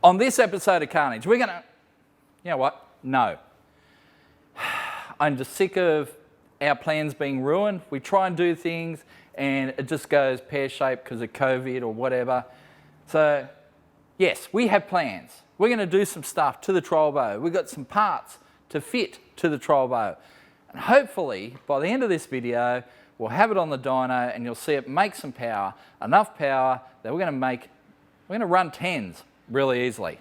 On this episode of Carnage, we're gonna, you know what? No. I'm just sick of our plans being ruined. We try and do things and it just goes pear-shaped because of COVID or whatever. So, yes, we have plans. We're gonna do some stuff to the Trolvo. We've got some parts to fit to the Trolvo. And hopefully, by the end of this video, we'll have it on the dyno and you'll see it make some power, enough power that we're gonna run 10s really easily.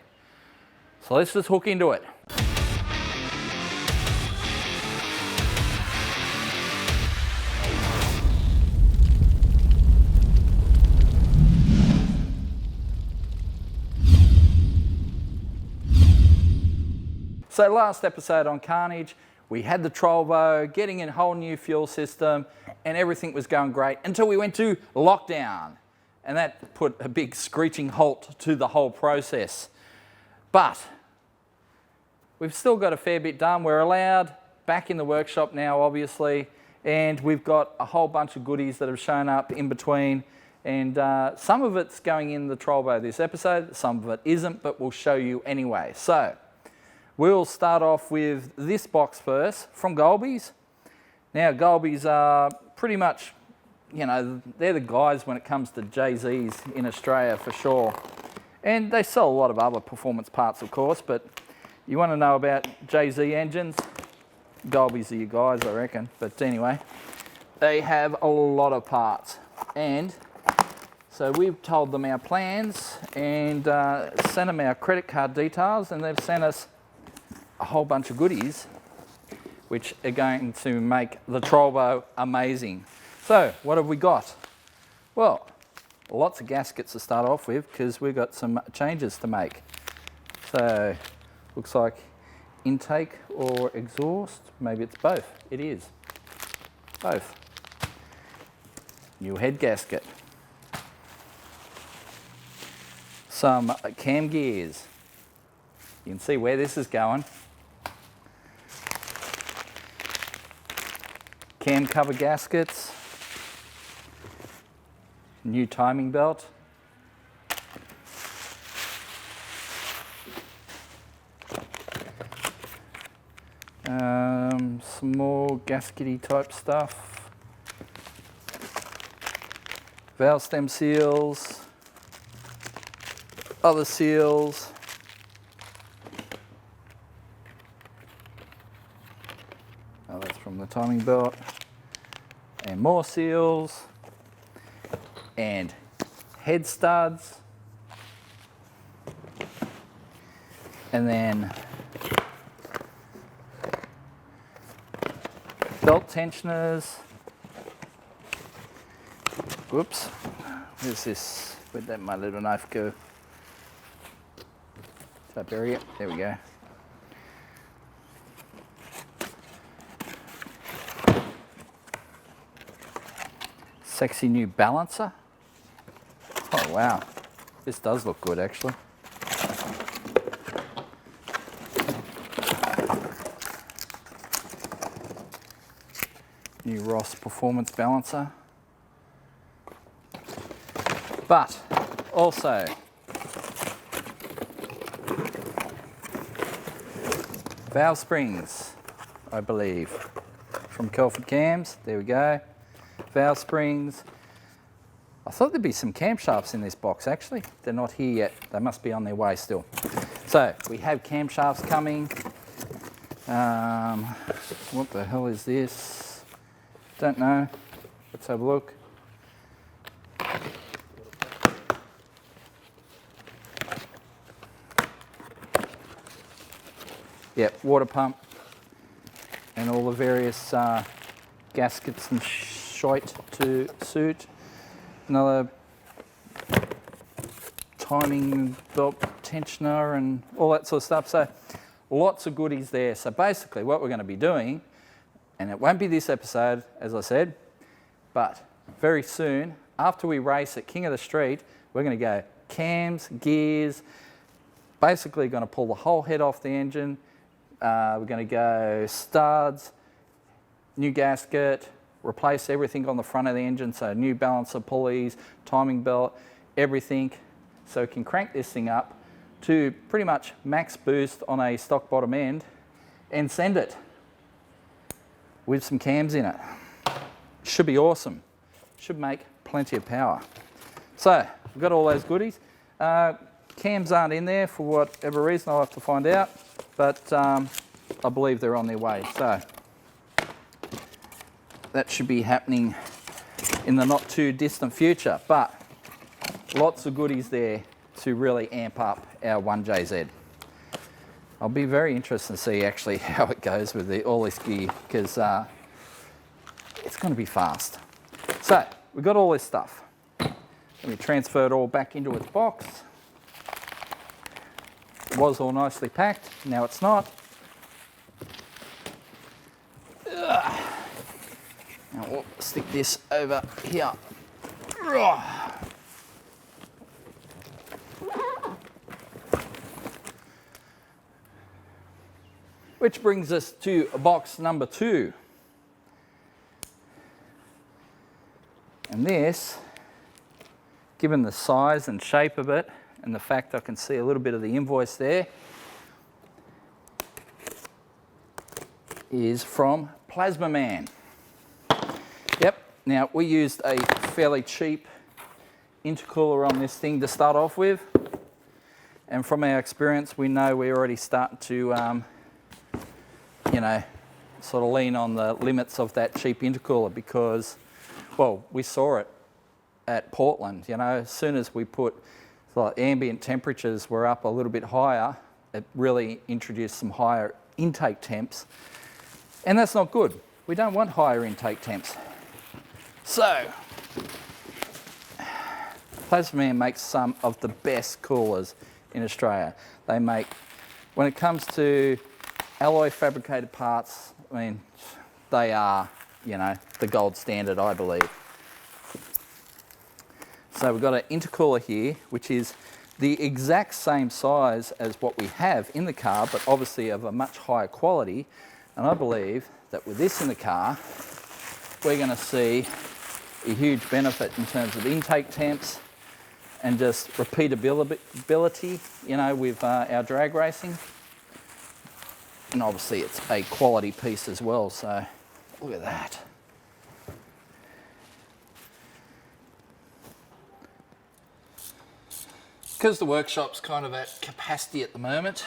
So let's just hook into it. So last episode on Carnage, we had the Trolvo, getting in a whole new fuel system, and everything was going great until we went to lockdown. And that put a big screeching halt to the whole process. But we've still got a fair bit done. We're allowed back in the workshop now, obviously, and we've got a whole bunch of goodies that have shown up in between. And some of it's going in the Trolvo this episode, some of it isn't, but we'll show you anyway. So we'll start off with this box first from Golby's. Now, Golby's are pretty much, you know, they're the guys when it comes to JZs in Australia for sure. And they sell a lot of other performance parts, of course, but you want to know about JZ engines, Golby's are your guys, I reckon. But anyway, they have a lot of parts. And so we've told them our plans and sent them our credit card details, and they've sent us a whole bunch of goodies which are going to make the Trolvo amazing. So what have we got? Well, lots of gaskets to start off with because we've got some changes to make. So looks like intake or exhaust, maybe it's both. It is both. New head gasket, some cam gears. You can see where this is going. Cam cover gaskets, new timing belt, some more gaskety type stuff, valve stem seals, other seals, oh, that's from the timing belt, and more seals, and head studs, and then belt tensioners. Whoops, where's this? Where'd that my little knife go? Did I bury it? There we go. Sexy new balancer. Oh wow, this does look good actually. New Ross performance balancer. But also valve springs, I believe, from Kelford Cams. There we go. Valve springs. I thought there'd be some camshafts in this box actually. They're not here yet. They must be on their way still. So we have camshafts coming. What the hell is this? Don't know. Let's have a look. Yep, water pump and all the various gaskets and shite to suit. Another timing belt tensioner and all that sort of stuff. So lots of goodies there. So basically what we're going to be doing, and it won't be this episode, as I said, but very soon, after we race at King of the Street, we're going to go cams, gears, basically going to pull the whole head off the engine. We're going to go studs, new gasket, replace everything on the front of the engine, so new balancer, pulleys, timing belt, everything, so we can crank this thing up to pretty much max boost on a stock bottom end and send it with some cams in it. Should be awesome. Should make plenty of power. So we've got all those goodies. Cams aren't in there for whatever reason, I'll have to find out, but I believe they're on their way. So that should be happening in the not too distant future, but lots of goodies there to really amp up our 1JZ. I'll be very interested to see actually how it goes with all this gear, because it's going to be fast. So we've got all this stuff. Let me transfer it all back into its box. It was all nicely packed, now it's not. Now we'll stick this over here. Which brings us to box number 2. And this, given the size and shape of it, and the fact I can see a little bit of the invoice there, is from Plazmaman. Yep, now we used a fairly cheap intercooler on this thing to start off with. And from our experience, we know we're already starting to you know, sort of lean on the limits of that cheap intercooler, because, well, we saw it at Portland, you know, as soon as we put, like, ambient temperatures were up a little bit higher, it really introduced some higher intake temps, and that's not good. We don't want higher intake temps. So, Plazmaman makes some of the best coolers in Australia. They make, when it comes to alloy fabricated parts, I mean, they are, you know, the gold standard, I believe. So we've got an intercooler here, which is the exact same size as what we have in the car, but obviously of a much higher quality. And I believe that with this in the car, we're going to see a huge benefit in terms of intake temps and just repeatability, you know, with our drag racing. And obviously it's a quality piece as well, so look at that. Because the workshop's kind of at capacity at the moment,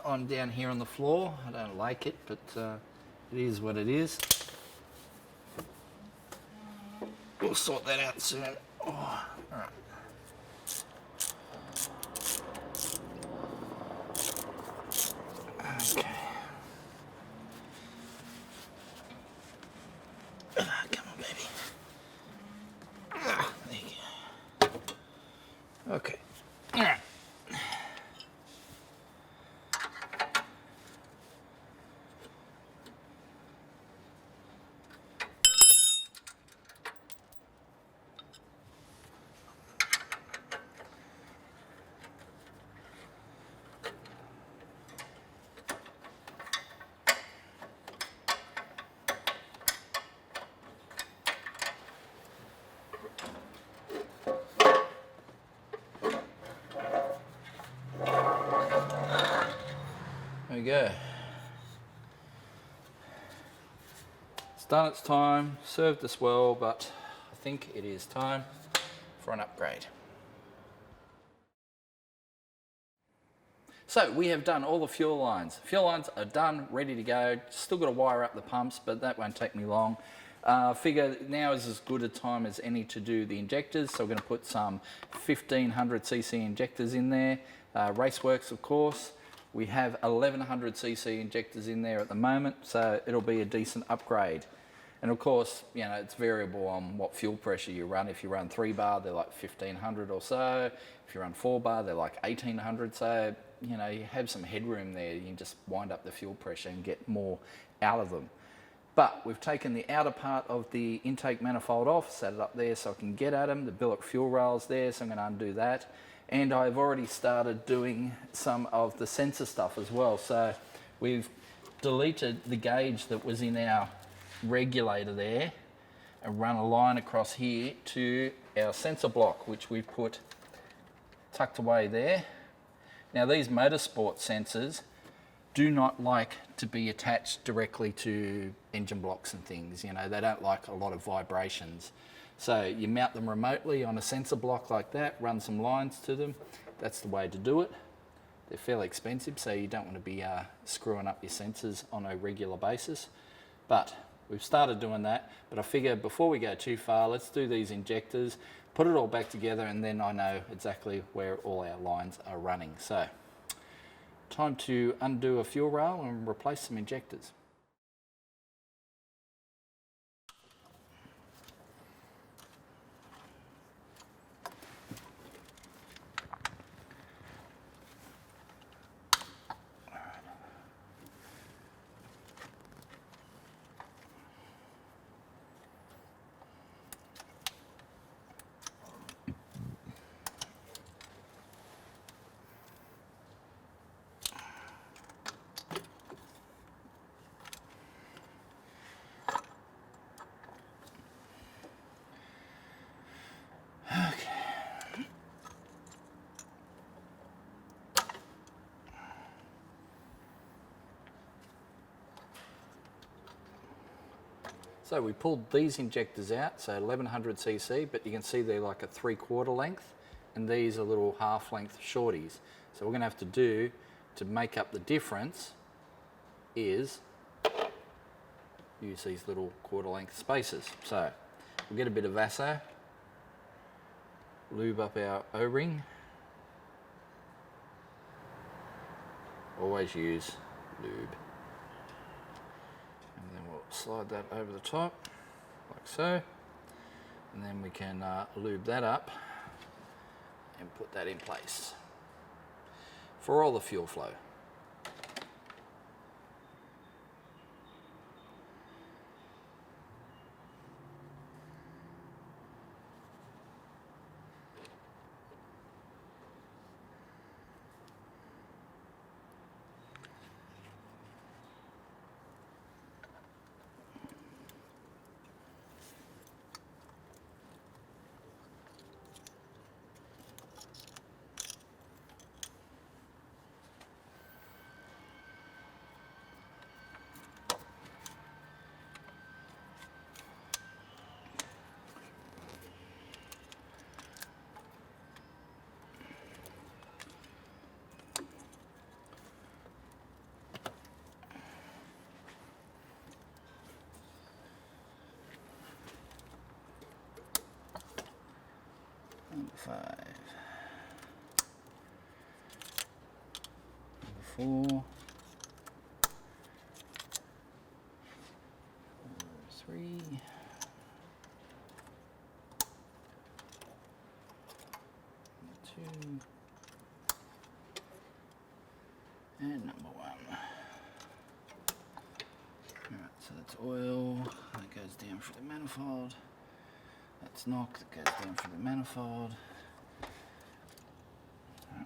I'm down here on the floor. I don't like it, but it is what it is. We'll sort that out soon. Oh, all right. Okay. Come on, baby. There you go. Okay. All right. There we go. It's done its time, served us well, but I think it is time for an upgrade. So we have done all the fuel lines. Fuel lines are done, ready to go. Still got to wire up the pumps, but that won't take me long. Figure now is as good a time as any to do the injectors. So we're going to put some 1500cc injectors in there. Raceworks, of course. We have 1100cc injectors in there at the moment, so it'll be a decent upgrade. And of course, you know, it's variable on what fuel pressure you run. If you run 3 bar, they're like 1500 or so. If you run 4 bar, they're like 1800. So, you know, you have some headroom there. You can just wind up the fuel pressure and get more out of them. But we've taken the outer part of the intake manifold off, set it up there so I can get at them. The billet fuel rail's there, so I'm going to undo that. And I've already started doing some of the sensor stuff as well. So we've deleted the gauge that was in our regulator there and run a line across here to our sensor block, which we've put tucked away there. Now these motorsport sensors do not like to be attached directly to engine blocks and things. You know, they don't like a lot of vibrations. So you mount them remotely on a sensor block like that, run some lines to them. That's the way to do it. They're fairly expensive, so you don't want to be screwing up your sensors on a regular basis. But we've started doing that, but I figure before we go too far, let's do these injectors, put it all back together, and then I know exactly where all our lines are running. So, time to undo a fuel rail and replace some injectors. So we pulled these injectors out, so 1100 cc, but you can see they're like a 3/4 length, and these are little half length shorties. So what we're gonna have to do to make up the difference is use these little 1/4 length spacers. So we'll get a bit of Vaso, lube up our O-ring. Always use lube. And then we'll slide that over the top, like so. And then we can lube that up and put that in place for all the fuel flow. Number 5, number 4, number 3, number 2, and number 1. Alright, so that's oil, that goes down through the manifold. That's knock that goes down through the manifold. Right.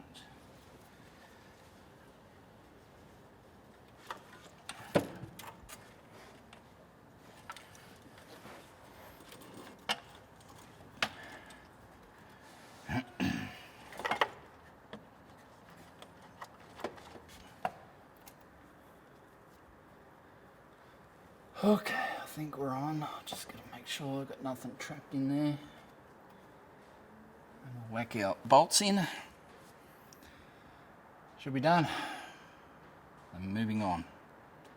Okay, I think we're on. Just gotta make sure I've got nothing trapped in there. And we'll whack our bolts in. Should be done. And moving on.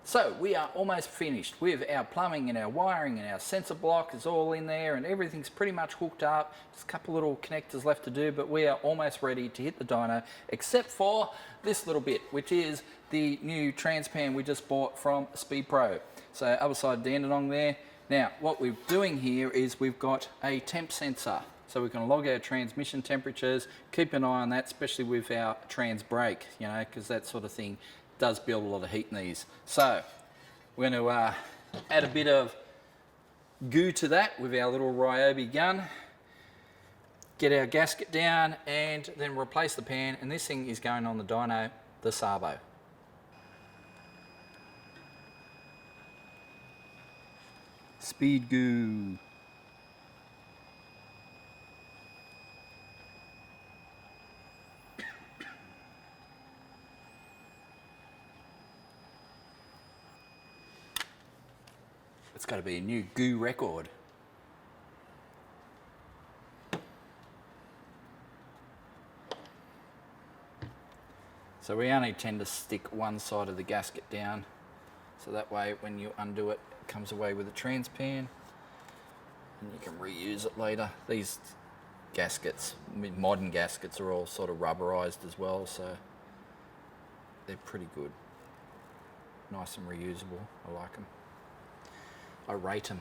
So we are almost finished with our plumbing and our wiring, and our sensor block is all in there, and everything's pretty much hooked up. Just a couple little connectors left to do, but we are almost ready to hit the dyno, except for this little bit, which is the new transpan we just bought from Speed Pro. So other side Dandenong there. Now what we're doing here is we've got a temp sensor, so we can log our transmission temperatures, keep an eye on that, especially with our trans brake, you know, because that sort of thing does build a lot of heat in these. So we're going to add a bit of goo to that with our little Ryobi gun, get our gasket down, and then replace the pan, and this thing is going on the dyno, the Sabo. Speed goo. It's got to be a new goo record. So we only tend to stick one side of the gasket down, so that way when you undo it, it comes away with a transpan and you can reuse it later. These gaskets, modern gaskets, are all sort of rubberized as well, so they're pretty good. Nice and reusable. I like them. I rate them.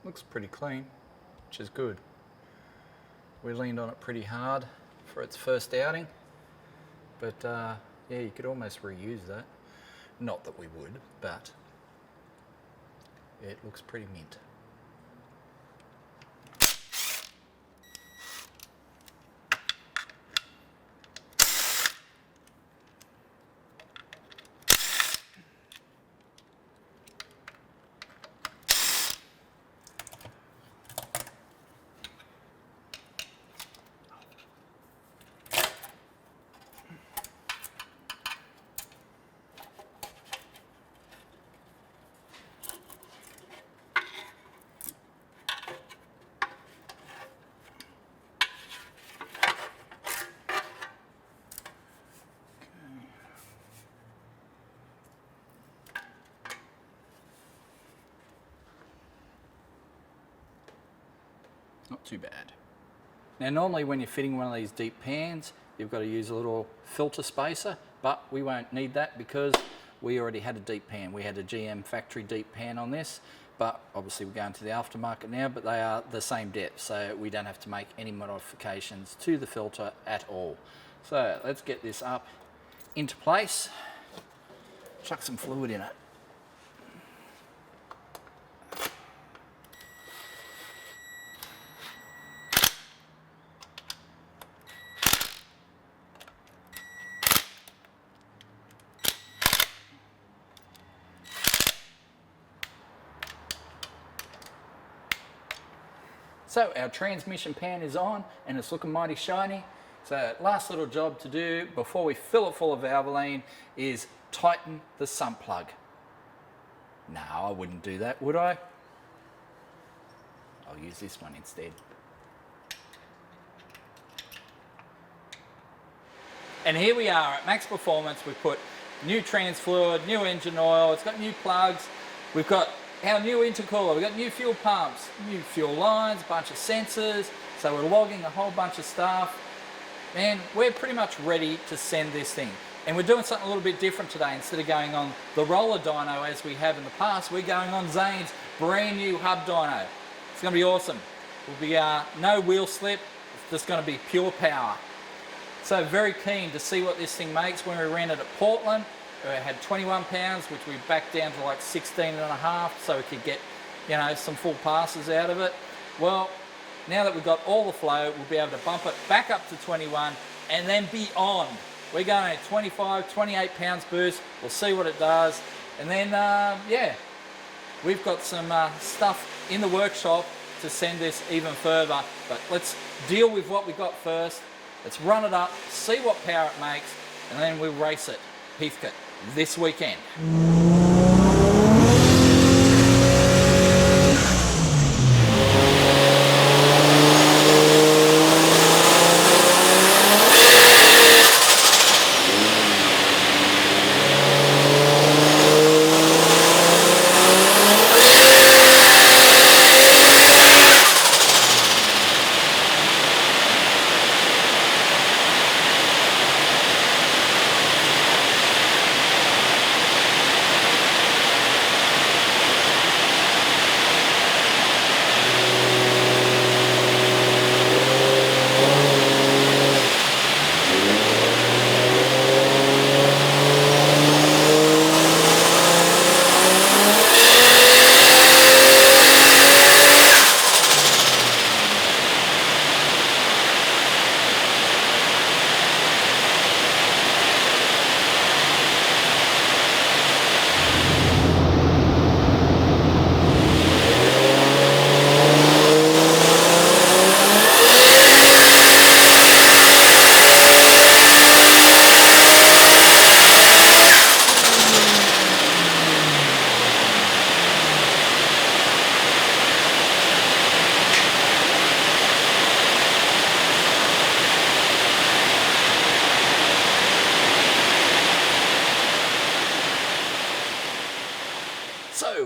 Looks pretty clean, which is good. We leaned on it pretty hard for its first outing, but yeah, you could almost reuse that. Not that we would, but it looks pretty mint. Not too bad. Now normally when you're fitting one of these deep pans, you've got to use a little filter spacer, but we won't need that because we already had a deep pan. We had a GM factory deep pan on this, but obviously we're going to the aftermarket now, but they are the same depth, so we don't have to make any modifications to the filter at all. So let's get this up into place. Chuck some fluid in it. So our transmission pan is on and it's looking mighty shiny. So last little job to do before we fill it full of Valvoline is tighten the sump plug. No, I wouldn't do that, would I? I'll use this one instead. And here we are at Max Performance. We've put new trans fluid, new engine oil, it's got new plugs. We've got our new intercooler, we've got new fuel pumps, new fuel lines, a bunch of sensors. So we're logging a whole bunch of stuff. Man, we're pretty much ready to send this thing. And we're doing something a little bit different today. Instead of going on the roller dyno as we have in the past, we're going on Zane's brand new hub dyno. It's going to be awesome. Will be no wheel slip, it's just going to be pure power. So very keen to see what this thing makes. When we ran it at Portland, we had 21 pounds, which we backed down to like 16 and a half, so we could get, you know, some full passes out of it. Well, now that we've got all the flow, we'll be able to bump it back up to 21 and then beyond. We're going at 25, 28 pounds boost. We'll see what it does. And then, yeah, we've got some stuff in the workshop to send this even further. But let's deal with what we got first. Let's run it up, see what power it makes, and then we'll race it, Heathcote, this weekend.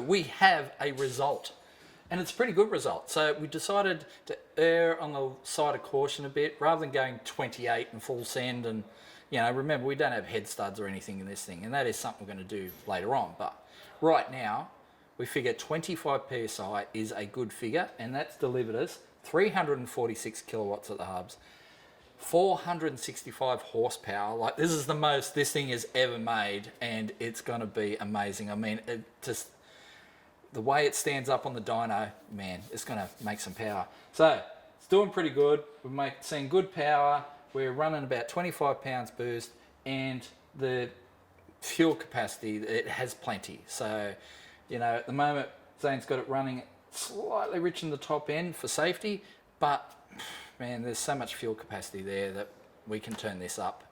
we have a result, and it's a pretty good result. So we decided to err on the side of caution a bit, rather than going 28 and full send. And you know, remember, we don't have head studs or anything in this thing, and that is something we're going to do later on. But right now, we figure 25 psi is a good figure, and that's delivered us 346 kilowatts at the hubs, 465 horsepower. Like, this is the most this thing has ever made, and it's going to be amazing. I mean, it just, the way it stands up on the dyno, man, it's going to make some power. So it's doing pretty good. We're seeing good power. We're running about 25 pounds boost, and the fuel capacity, it has plenty. So, you know, at the moment, Zane's got it running slightly rich in the top end for safety, but man, there's so much fuel capacity there that we can turn this up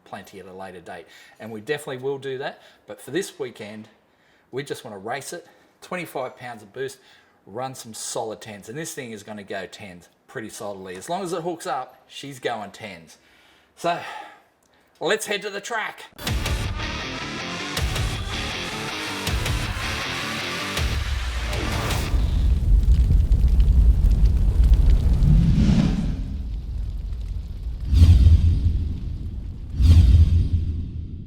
plenty at a later date. And we definitely will do that. But for this weekend, we just want to race it, 25 pounds of boost, run some solid 10s. And this thing is going to go 10s pretty solidly. As long as it hooks up, she's going 10s. So let's head to the track.